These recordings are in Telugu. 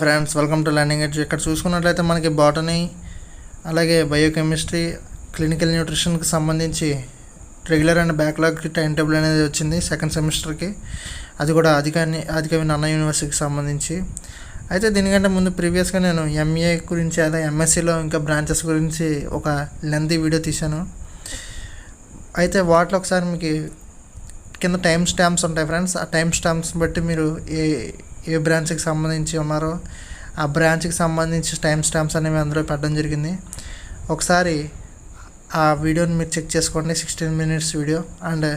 Friends welcome to learning edge. ఇక్కడ చూసుకున్నట్లయితే మనకి బాటనీ అలాగే బయోకెమిస్ట్రీ క్లినికల్ న్యూట్రిషన్కి సంబంధించి regular and backlog time table అనేది వచ్చింది సెకండ్ సెమిస్టర్కి. అది కూడా ఆదికవి అన్నా యూనివర్సిటీకి సంబంధించి. అయితే దీనికంటే ముందు ప్రీవియస్గా నేను ఎంఏ గురించి అదే ఎంఎస్సిలో ఇంకా బ్రాంచెస్ గురించి ఒక లెంతీ వీడియో తీశాను. అయితే వాటిలో ఒకసారి మీకు కింద టైం స్టాంప్స్ ఉంటాయి ఫ్రెండ్స్. ఆ టైం స్టాంప్స్ బట్టి మీరు ఏ బ్రాంచ్కి సంబంధించి ఉన్నారో ఆ బ్రాంచ్కి సంబంధించి టైం స్టాంప్స్ అనేవి అందులో పెట్టడం జరిగింది. ఒకసారి ఆ వీడియోని మీరు చెక్ చేసుకోండి. 16 minutes వీడియో. అండ్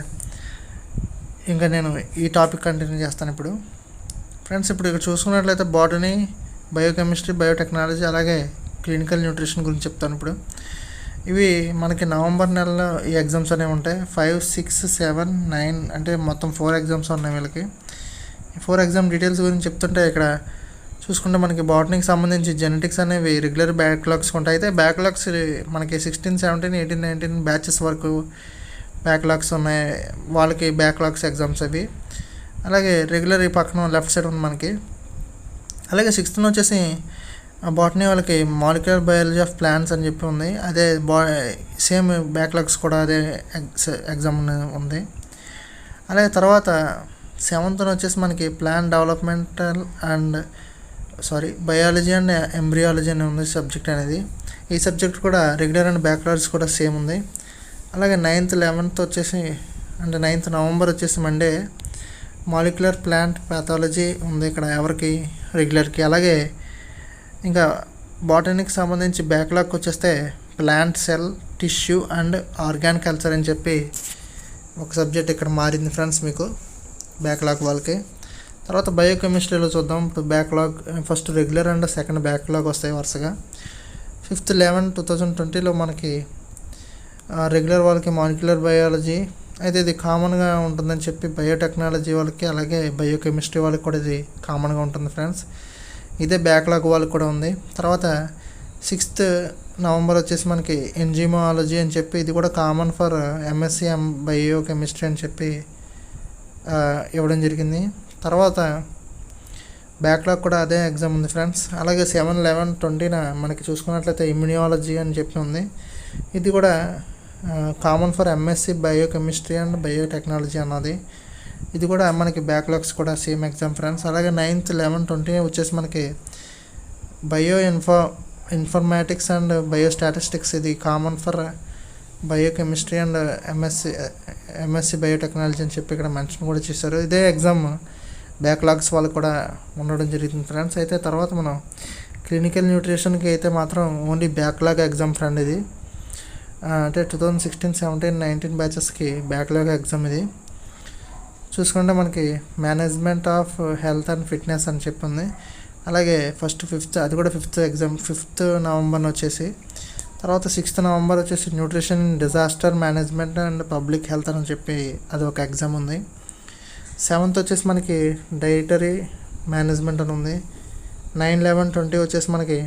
ఇంకా నేను ఈ టాపిక్ కంటిన్యూ చేస్తాను ఇప్పుడు. ఫ్రెండ్స్ ఇప్పుడు ఇక్కడ చూసుకున్నట్లయితే బాటనీ, బయోకెమిస్ట్రీ, బయోటెక్నాలజీ అలాగే క్లినికల్ న్యూట్రిషన్ గురించి చెప్తాను ఇప్పుడు. ఇవి మనకి నవంబర్ నెలలో ఈ ఎగ్జామ్స్ అనేవి ఉంటాయి. 5, 6, 7, 9 అంటే మొత్తం 4 ఎగ్జామ్స్ ఉన్నాయి వీళ్ళకి. ఈ 4 ఎగ్జామ్ డీటెయిల్స్ గురించి చెప్తుంటే ఇక్కడ చూసుకుంటే మనకి బాటనీకి సంబంధించి జెనెటిక్స్ అనేవి రెగ్యులర్ బ్యాక్లాగ్స్ ఉంటాయి. అయితే బ్యాక్లాగ్స్ మనకి 16, 17, 18, 19 బ్యాచెస్ వరకు బ్యాక్లాగ్స్ ఉన్నాయి. వాళ్ళకి బ్యాక్లాగ్స్ ఎగ్జామ్స్ అవి. అలాగే రెగ్యులర్ ఈ పక్కన లెఫ్ట్ సైడ్ ఉంది మనకి. అలాగే 6th వచ్చేసి బాటనీ వాళ్ళకి మాలిక్యులర్ బయాలజీ ఆఫ్ ప్లాంట్స్ అని చెప్పి ఉంది. అదే సేమ్ బ్యాక్లాగ్స్ కూడా అదే ఎగ్జామ్ ఉంది. అలాగే తర్వాత 7th వచ్చేసి మనకి plant developmental and biology and embryology అని ఉంది సబ్జెక్ట్ అనేది. ఈ సబ్జెక్ట్ కూడా రెగ్యులర్ అండ్ బ్యాక్లాగ్స్ కూడా సేమ్ ఉంది. అలాగే 9th, 11th వచ్చేసి అంటే 9th నవంబర్ వచ్చేసి మండే మాలిక్యులర్ ప్లాంట్ ప్యాథాలజీ ఉంది ఇక్కడ ఎవరికి రెగ్యులర్కి. అలాగే ఇంకా బాటనీకి సంబంధించి బ్యాక్లాగ్ వచ్చేస్తే plant cell tissue and organ culture అని చెప్పి ఒక సబ్జెక్ట్ ఇక్కడ మారింది ఫ్రెండ్స్ మీకు బ్యాక్లాగ్ వాళ్ళకి. తర్వాత బయోకెమిస్ట్రీలో చూద్దాం. ఇప్పుడు backlog first regular and second backlog వస్తాయి వరుసగా. 5th 11, 2020లో మనకి రెగ్యులర్ వాళ్ళకి మాలిక్యులర్ బయాలజీ. అయితే ఇది కామన్గా ఉంటుందని చెప్పి బయోటెక్నాలజీ వాళ్ళకి అలాగే బయోకెమిస్ట్రీ వాళ్ళకి కూడా ఇది కామన్గా ఉంటుంది ఫ్రెండ్స్. ఇదే బ్యాక్లాగ్ వాళ్ళకి కూడా ఉంది. తర్వాత 6th నవంబర్ వచ్చేసి మనకి ఎంజిమాలజీ అని చెప్పి ఇది కూడా కామన్ ఫర్ ఎంఎస్సి బయోకెమిస్ట్రీ అని చెప్పి ఇవ్వడం జరిగింది. తర్వాత బ్యాక్లాగ్ కూడా అదే ఎగ్జామ్ ఉంది ఫ్రెండ్స్. అలాగే 7, 11, 20న మనకి చూసుకున్నట్లయితే ఇమ్యూనియాలజీ అని చెప్పి ఉంది. ఇది కూడా common for MSc biochemistry and biotechnology అన్నది. ఇది కూడా మనకి బ్యాక్లాగ్స్ కూడా సేమ్ ఎగ్జామ్ ఫ్రెండ్స్. అలాగే 9th, 11, 20 వచ్చేసి మనకి ఇన్ఫర్మాటిక్స్ అండ్ బయోస్టాటిస్టిక్స్. ఇది common for biochemistry and MSc biotechnology అని చెప్పి ఇక్కడ మెన్షన్ కూడా చేశారు. ఇదే ఎగ్జామ్ బ్యాక్లాగ్స్ వాళ్ళకి కూడా ఉండడం జరుగుతుంది ఫ్రెండ్స్. అయితే తర్వాత మనం క్లినికల్ న్యూట్రిషన్కి అయితే మాత్రం ఓన్లీ బ్యాక్లాగ్ ఎగ్జామ్ ఫ్రెండ్ ఇది. అంటే 2016, 17, 19 బ్యాచెస్కి బ్యాక్లాగ్ ఎగ్జామ్ ఇది. చూసుకుంటే మనకి management of health and fitness అని చెప్పి ఉంది. అలాగే 1st, 5th అది కూడా 5th ఎగ్జామ్ 5th నవంబర్ వచ్చేసి. తర్వాత 6th నవంబర్ వచ్చేసి nutrition disaster management and public health అని చెప్పి అది ఒక ఎగ్జామ్ ఉంది. 7th వచ్చేసి మనకి డైటరీ మేనేజ్మెంట్ అని ఉంది. 9, 11, 20 వచ్చేసి మనకి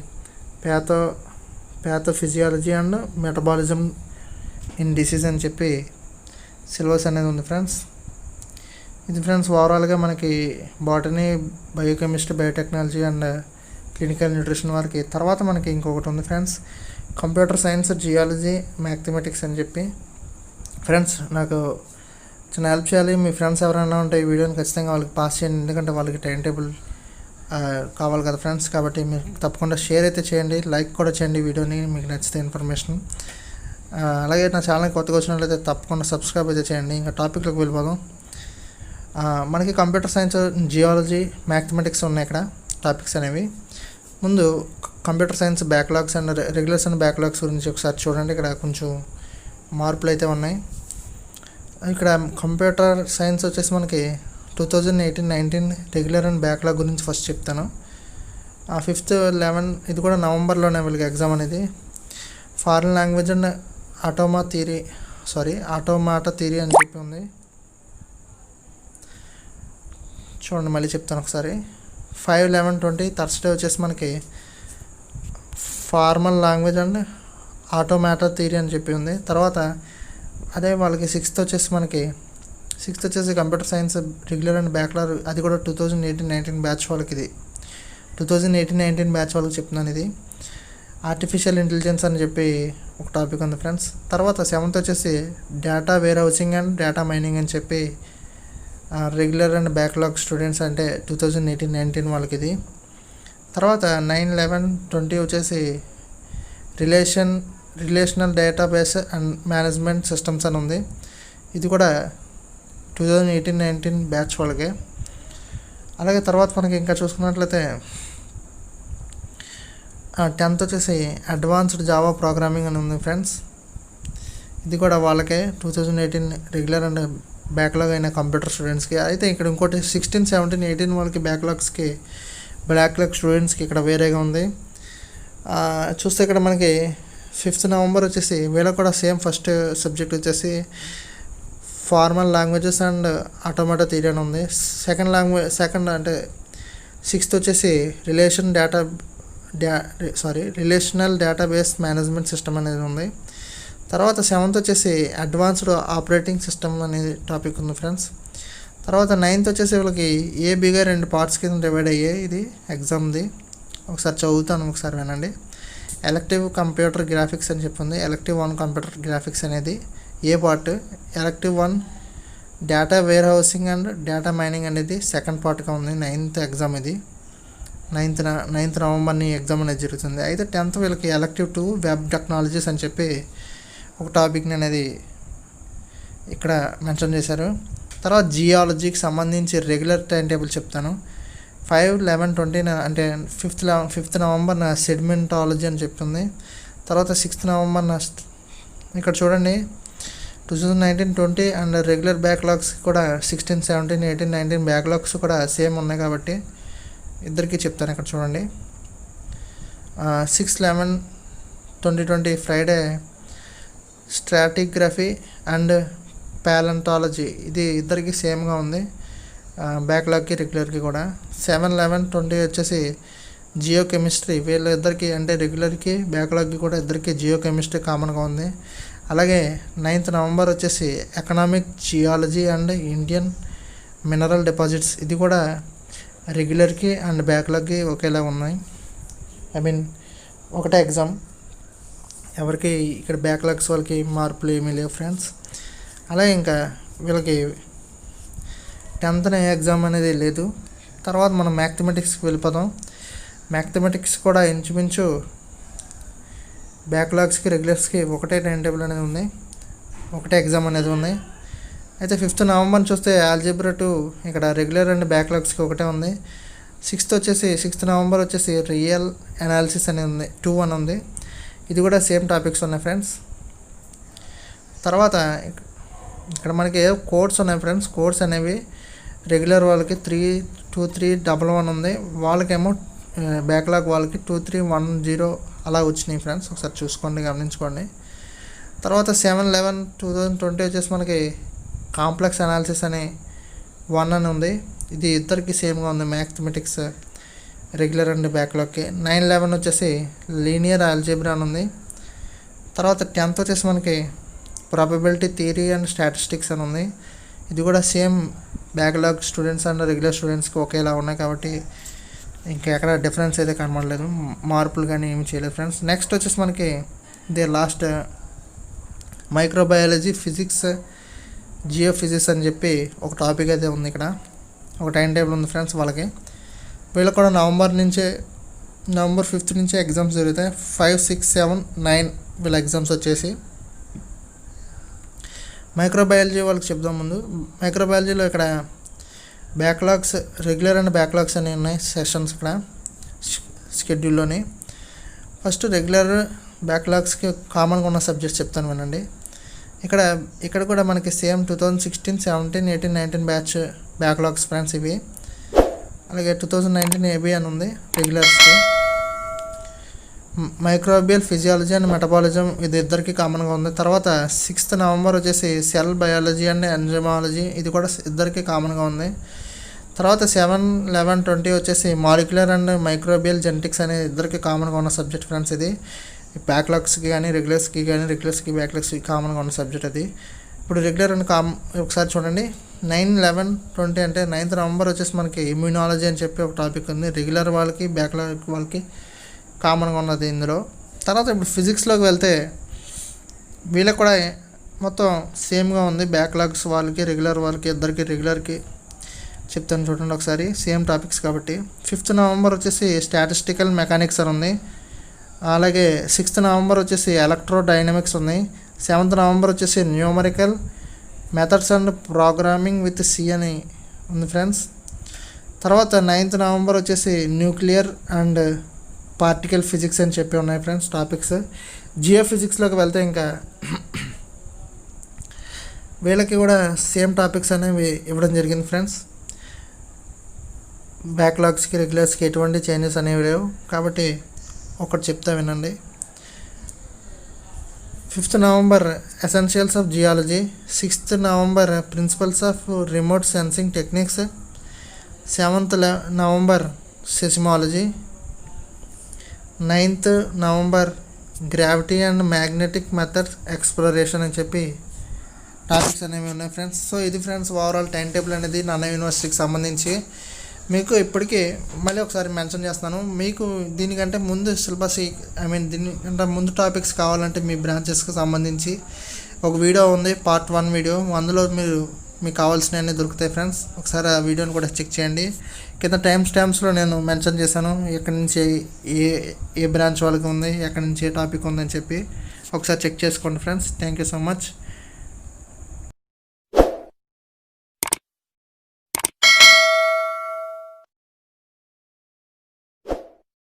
pathophysiology and metabolism in disease అని చెప్పి సిలబస్ అనేది ఉంది ఫ్రెండ్స్. ఇది ఫ్రెండ్స్ ఓవరాల్గా మనకి botany, biochemistry, biotechnology and clinical nutrition వారికి. తర్వాత మనకి ఇంకొకటి ఉంది friends, computer science, geology, mathematics అని చెప్పి. ఫ్రెండ్స్ నాకు చిన్న హెల్ప్ చేయాలి. మీ ఫ్రెండ్స్ ఎవరైనా ఉంటే ఈ వీడియోని ఖచ్చితంగా వాళ్ళకి పాస్ చేయండి. ఎందుకంటే వాళ్ళకి టైం టేబుల్ కావాలి కదా ఫ్రెండ్స్. కాబట్టి మీరు తప్పకుండా షేర్ అయితే చేయండి, లైక్ కూడా చేయండి వీడియోని మీకు నచ్చితే ఇన్ఫర్మేషన్. అలాగే నా ఛానల్కి కొత్తగా వచ్చినట్లయితే తప్పకుండా సబ్స్క్రైబ్ అయితే చేయండి. ఇంకా టాపిక్లోకి వెళ్ళిపోదాం. మనకి కంప్యూటర్ సైన్స్, జియాలజీ, మ్యాథమెటిక్స్ ఉన్నాయి ఇక్కడ టాపిక్స్ అనేవి. ముందు computer science backlogs and regulars and backlogs గురించి ఒకసారి చూడండి. ఇక్కడ కొంచెం మార్పులు అయితే ఉన్నాయి. ఇక్కడ కంప్యూటర్ సైన్స్ వచ్చేసి మనకి 2018, 19 రెగ్యులర్ అండ్ బ్యాక్లాగ్ గురించి ఫస్ట్ చెప్తాను. 5th 11 ఇది కూడా నవంబర్లోనే వీళ్ళకి ఎగ్జామ్ అనేది. Foreign language and automata theory అని చెప్పి ఉంది. చూడండి మళ్ళీ చెప్తాను ఒకసారి. 5, 11, 20 థర్స్డే వచ్చేసి మనకి formal language and automata theory అని చెప్పి ఉంది. తర్వాత అదే వాళ్ళకి 6th వచ్చేసి మనకి 6th వచ్చేసి computer science regular and backlog. అది కూడా 2018, 19 బ్యాచ్ వాళ్ళకి ఇది 2018-19 బ్యాచ్ వాళ్ళకి చెప్తున్నాను. ఇది ఆర్టిఫిషియల్ ఇంటెలిజెన్స్ అని చెప్పి ఒక టాపిక్ ఉంది ఫ్రెండ్స్. తర్వాత 7th వచ్చేసి data warehousing and data mining అని చెప్పి రెగ్యులర్ అండ్ బ్యాక్లాగ్ స్టూడెంట్స్ అంటే 2018-19 వాళ్ళకి ఇది. తర్వాత 9-11-20 వచ్చేసి relational database and management systems అని ఉంది. ఇది కూడా 2018-19 బ్యాచ్ వాళ్ళకి. అలాగే తర్వాత మనకి ఇంకా చూసుకున్నట్లయితే 10th వచ్చేసి అడ్వాన్స్డ్ జావా ప్రోగ్రామింగ్ అని ఉంది ఫ్రెండ్స్. ఇది కూడా వాళ్ళకే 2018 రెగ్యులర్ అండ్ బ్యాక్లాగ్ అయిన కంప్యూటర్ స్టూడెంట్స్కి. అయితే ఇక్కడ ఇంకోటి 16, 17, 18 వాళ్ళకి బ్యాక్లాగ్ స్టూడెంట్స్కి ఇక్కడ వేరేగా ఉంది. చూస్తే ఇక్కడ మనకి 5th నవంబర్ వచ్చేసి వీళ్ళకి కూడా సేమ్ ఫస్ట్ సబ్జెక్ట్ వచ్చేసి formal languages and automata theory అని ఉంది. సెకండ్ అంటే 6th వచ్చేసి రిలేషనల్ డేటాబేస్ మేనేజ్మెంట్ సిస్టమ్ అనేది ఉంది. తర్వాత 7th వచ్చేసి అడ్వాన్స్డ్ ఆపరేటింగ్ సిస్టమ్ అనేది టాపిక్ ఉంది ఫ్రెండ్స్. తర్వాత 9th వచ్చేసి వీళ్ళకి ఏబీగా 2 పార్ట్స్ కింద డివైడ్ అయ్యాయి. ఇది ఎగ్జామ్ది ఒకసారి చదువుతాను, ఒకసారి వినండి. ఎలక్టివ్ కంప్యూటర్ గ్రాఫిక్స్ అని చెప్పింది. ఎలక్టివ్ 1 కంప్యూటర్ గ్రాఫిక్స్ అనేది A part. Elective 1 data warehousing and data mining అనేది సెకండ్ పార్ట్గా ఉంది. 9th ఎగ్జామ్ ఇది. 9th నవంబర్ని ఎగ్జామ్ అనేది జరుగుతుంది. అయితే 10th వీళ్ళకి ఎలక్టివ్ 2 వెబ్ టెక్నాలజీస్ అని చెప్పి ఒక టాపిక్ని అనేది ఇక్కడ మెన్షన్ చేశారు. తర్వాత జియాలజీకి సంబంధించి రెగ్యులర్ టైం టేబుల్ చెప్తాను. 5-11-20 అంటే 5th నవంబర్ సెడిమెంటాలజీ అని చెప్తుంది. తర్వాత 6th నవంబర్ ఇక్కడ చూడండి 2019-20 అండ్ రెగ్యులర్ బ్యాక్లాగ్స్ కూడా 16, 17, 18, 19 బ్యాక్లాగ్స్ కూడా సేమ్ ఉన్నాయి కాబట్టి ఇద్దరికి చెప్తాను. ఇక్కడ చూడండి 6-11-2020 ఫ్రైడే స్ట్రాటిగ్రఫీ అండ్ ప్యాలెంటాలజీ ఇది ఇద్దరికి సేమ్గా ఉంది, బ్యాక్లాగ్కి రెగ్యులర్కి కూడా. 7-11-20 వచ్చేసి జియో కెమిస్ట్రీ వీళ్ళిద్దరికి అంటే రెగ్యులర్కి బ్యాక్లాగ్కి కూడా ఇద్దరికి జియో కెమిస్ట్రీ కామన్గా ఉంది. అలాగే 9th నవంబర్ వచ్చేసి economic geology and Indian mineral deposits ఇది కూడా రెగ్యులర్కి అండ్ బ్యాక్లాగ్కి ఒకేలా ఉన్నాయి. ఒకటే ఎగ్జామ్, ఎవరికి ఇక్కడ బ్యాక్లాగ్స్ వాళ్ళకి మార్పులు ఏమీ లేవు ఫ్రెండ్స్. అలాగే ఇంకా వీళ్ళకి 10th ఎగ్జామ్ అనేది లేదు. తర్వాత మనం మ్యాథమెటిక్స్కి వెళ్ళిపోదాం. మ్యాథమెటిక్స్ కూడా ఇంచుమించు బ్యాక్లాగ్స్కి రెగ్యులర్స్కి ఒకటే టైం టేబుల్ అనేది ఉంది, ఒకటే ఎగ్జామ్ అనేది ఉంది. అయితే 5th నవంబర్ చూస్తే ఆల్జీబ్రా 2 ఇక్కడ రెగ్యులర్ అండ్ బ్యాక్లాగ్స్కి ఒకటే ఉంది. 6th నవంబర్ వచ్చేసి రియల్ అనాలిసిస్ అనేది ఉంది, 2 అని ఉంది. ఇది కూడా సేమ్ టాపిక్స్ ఉన్నాయి ఫ్రెండ్స్. తర్వాత ఇక్కడ మనకి కోడ్స్ ఉన్నాయి ఫ్రెండ్స్. కోడ్స్ అనేవి రెగ్యులర్ వాళ్ళకి 32311 ఉంది, వాళ్ళకేమో బ్యాక్లాగ్ వాళ్ళకి 2310 అలా వచ్చినాయి ఫ్రెండ్స్. ఒకసారి చూసుకోండి, గమనించుకోండి. తర్వాత 7-11-2020 వచ్చేసి మనకి కాంప్లెక్స్ అనాలిసిస్ అని 1 అని ఉంది. ఇది ఇద్దరికి సేమ్గా ఉంది మ్యాథమెటిక్స్ రెగ్యులర్ అండ్ బ్యాక్లాగ్కి. 9-11 వచ్చేసి లీనియర్ ఆల్జీబ్రా అని ఉంది. తర్వాత 10th వచ్చేసి మనకి ప్రాబబిలిటీ థియరీ అండ్ స్టాటిస్టిక్స్ అని ఉంది. ఇది కూడా same backlog students and regular స్టూడెంట్స్కి ఒకేలా ఉన్నాయి కాబట్టి ఇంకా ఎక్కడ డిఫరెన్స్ అయితే కనబడలేదు, మార్పులు కానీ ఏమి చేయలేదు ఫ్రెండ్స్. నెక్స్ట్ వచ్చేసి మనకి they last microbiology, physics, geophysics అని చెప్పి ఒక టాపిక్ అయితే ఉంది. ఇక్కడ ఒక టైం టేబుల్ ఉంది ఫ్రెండ్స్ వాళ్ళకి. వీళ్ళకి కూడా నవంబర్ 5th నుంచే ఎగ్జామ్స్ జరుగుతాయి. 5, 6, 7, 9 వీళ్ళ ఎగ్జామ్స్ వచ్చేసి. మైక్రోబయాలజీ వాళ్ళకి చెప్దాం ముందు. మైక్రోబయాలజీలో ఇక్కడ బ్యాక్లాగ్స్ రెగ్యులర్ అండ్ బ్యాక్లాగ్స్ అనేవి ఉన్నాయి సెషన్స్ ఇక్కడ షెడ్యూల్లోని. ఫస్ట్ రెగ్యులర్ బ్యాక్లాగ్స్కి కామన్గా ఉన్న సబ్జెక్ట్స్ చెప్తాను వినండి. ఇక్కడ కూడా మనకి సేమ్ 2016, 17, 18, 19 బ్యాచ్ బ్యాక్లాగ్స్ ఫ్రెండ్స్ ఇవి. అలాగే 2019 ఏబీ అని ఉంది రెగ్యులర్స్కి. మైక్రోబియల్ ఫిజియాలజీ అండ్ మెటబాలిజం ఇది ఇద్దరికి కామన్గా ఉంది. తర్వాత 6th నవంబర్ వచ్చేసి సెల్ బయాలజీ అండ్ ఎంజైమాలజీ ఇది కూడా ఇద్దరికి కామన్గా ఉంది. తర్వాత 7-11-20 వచ్చేసి మాలిక్యులర్ అండ్ మైక్రోబియల్ జెనెటిక్స్ అనే ఇద్దరికి కామన్గా ఉన్న సబ్జెక్ట్ ఫ్రెండ్స్. ఇది బ్యాక్లాగ్స్కి కానీ రెగ్యులర్స్కి బ్యాక్లాగ్స్కి కామన్గా ఉన్న సబ్జెక్ట్ అది. ఇప్పుడు రెగ్యులర్ అండ్ ఒకసారి చూడండి 9/11/20 అంటే 9th నవంబర్ వచ్చేసి మనకి ఇమ్యూనాలజీ అని చెప్పి ఒక టాపిక్ ఉంది. రెగ్యులర్ వాళ్ళకి బ్యాక్లాగ్ వాళ్ళకి కామన్గా ఉన్నది ఇందులో. తర్వాత ఇప్పుడు ఫిజిక్స్లోకి వెళ్తే వీళ్ళకి కూడా మొత్తం సేమ్గా ఉంది. బ్యాక్లాగ్స్ వాళ్ళకి రెగ్యులర్ వాళ్ళకి ఇద్దరికి రెగ్యులర్కి చెప్తాను చూడండి ఒకసారి, సేమ్ టాపిక్స్ కాబట్టి. 5th నవంబర్ వచ్చేసి స్టాటిస్టికల్ మెకానిక్స్ అని ఉంది. అలాగే 6th నవంబర్ వచ్చేసి ఎలక్ట్రో డైనమిక్స్ ఉంది. 7th నవంబర్ వచ్చేసి numerical methods and programming with C అని ఉంది ఫ్రెండ్స్. తర్వాత 9th నవంబర్ వచ్చేసి న్యూక్లియర్ అండ్ పార్టికల్ ఫిజిక్స్ అని చెప్పి ఉన్నాయి ఫ్రెండ్స్ టాపిక్స్. జియో ఫిజిక్స్లోకి వెళ్తే ఇంకా వీళ్ళకి కూడా సేమ్ టాపిక్స్ అనేవి ఇవ్వడం జరిగింది ఫ్రెండ్స్. బ్యాక్లాగ్స్కి రెగ్యులర్స్కి ఎటువంటి చేంజెస్ అనేవి లేవు కాబట్టి ఒకటి చెప్తా వినండి. 5th November essentials of geology. 6th November principles of remote sensing techniques. 7th November seismology. 9th November gravity and magnetic methods exploration అని చెప్పి టాపిక్స్ అనేవి ఉన్నాయి ఫ్రెండ్స్. సో ఇది ఫ్రెండ్స్ ఓవరాల్ టైం టేబుల్ అనేది నానా యూనివర్సిటీకి సంబంధించి. మీకు ఇప్పటికీ మళ్ళీ ఒకసారి మెన్షన్ చేస్తాను, మీకు దీనికంటే ముందు సిలబస్ దీనికంటే ముందు టాపిక్స్ కావాలంటే మీ బ్రాంచెస్కి సంబంధించి ఒక వీడియో ఉంది, పార్ట్ 1 వీడియో. అందులో మీకు కావాల్సినవన్నీ దొరుకుతాయి ఫ్రెండ్స్. ఒకసారి ఆ వీడియోని కూడా చెక్ చేయండి. కింద స్టాంప్స్లో నేను మెన్షన్ చేశాను ఎక్కడి నుంచి ఏ బ్రాంచ్ వాళ్ళకి ఉంది, ఎక్కడి నుంచి ఏ టాపిక్ ఉందని చెప్పి ఒకసారి చెక్ చేసుకోండి friends. Thank you so much.